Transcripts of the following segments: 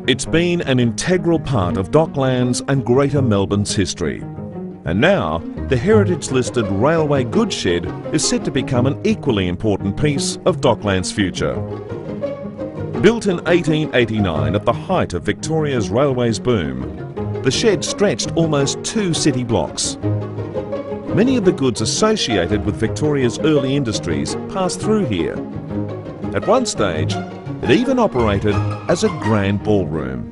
It's been an integral part of Docklands and Greater Melbourne's history. And now, the heritage-listed railway goods shed is set to become an equally important piece of Docklands' future. Built in 1889 at the height of Victoria's railways boom, the shed stretched almost 2 city blocks. Many of the goods associated with Victoria's early industries passed through here. At one stage, it even operated as a grand ballroom.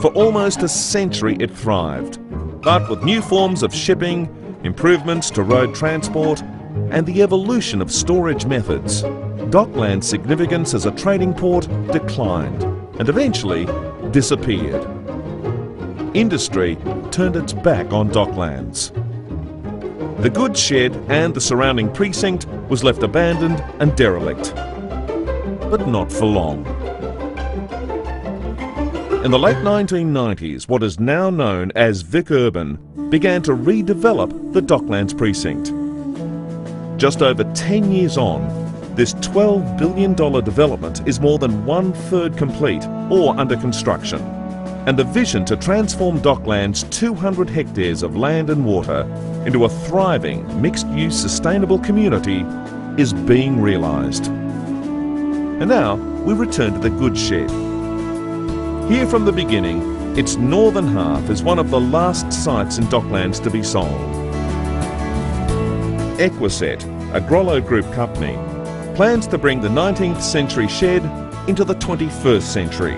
For almost a century it thrived, but with new forms of shipping, improvements to road transport, and the evolution of storage methods, Docklands' significance as a trading port declined and eventually disappeared. Industry turned its back on Docklands. The goods shed and the surrounding precinct was left abandoned and derelict. But not for long. In the late 1990s, what is now known as VicUrban began to redevelop the Docklands precinct. Just over 10 years on, this $12 billion development is more than 1/3 complete or under construction, and the vision to transform Docklands' 200 hectares of land and water into a thriving, mixed-use, sustainable community is being realised. And now we return to the goods shed. Here from the beginning, its northern half is one of the last sites in Docklands to be sold. Equiset, a Grollo Group company, plans to bring the 19th century shed into the 21st century,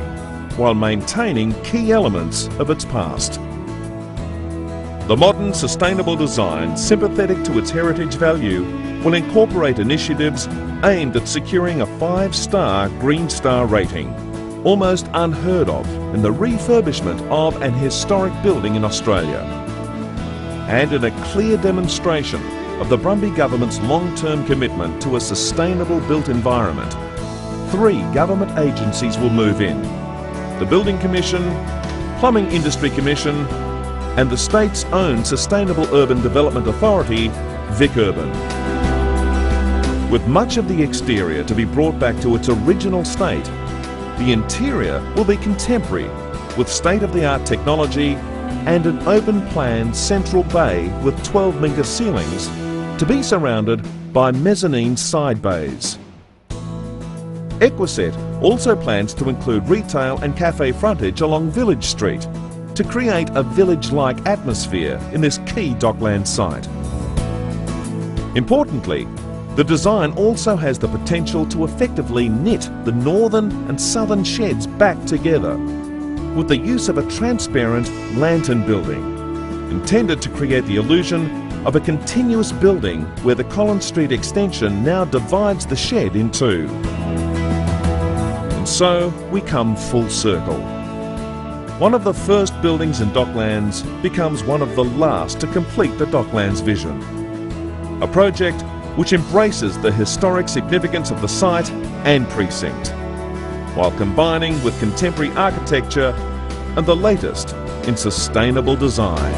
while maintaining key elements of its past. The modern, sustainable design, sympathetic to its heritage value, will incorporate initiatives aimed at securing a 5-star Green Star rating, almost unheard of in the refurbishment of an historic building in Australia, and in a clear demonstration of the Brumby government's long-term commitment to a sustainable built environment. 3 government agencies will move in: the Building Commission, Plumbing Industry Commission, and the state's own Sustainable Urban Development Authority, VicUrban. With much of the exterior to be brought back to its original state, the interior will be contemporary, with state-of-the-art technology and an open-plan central bay with 12-metre ceilings to be surrounded by mezzanine side bays. Equiset also plans to include retail and cafe frontage along Village Street to create a village-like atmosphere in this key Docklands site. Importantly, the design also has the potential to effectively knit the northern and southern sheds back together with the use of a transparent lantern building, intended to create the illusion of a continuous building where the Collins Street extension now divides the shed in two. And so we come full circle. One of the first buildings in Docklands becomes one of the last to complete the Docklands vision. A project which embraces the historic significance of the site and precinct, while combining with contemporary architecture and the latest in sustainable design.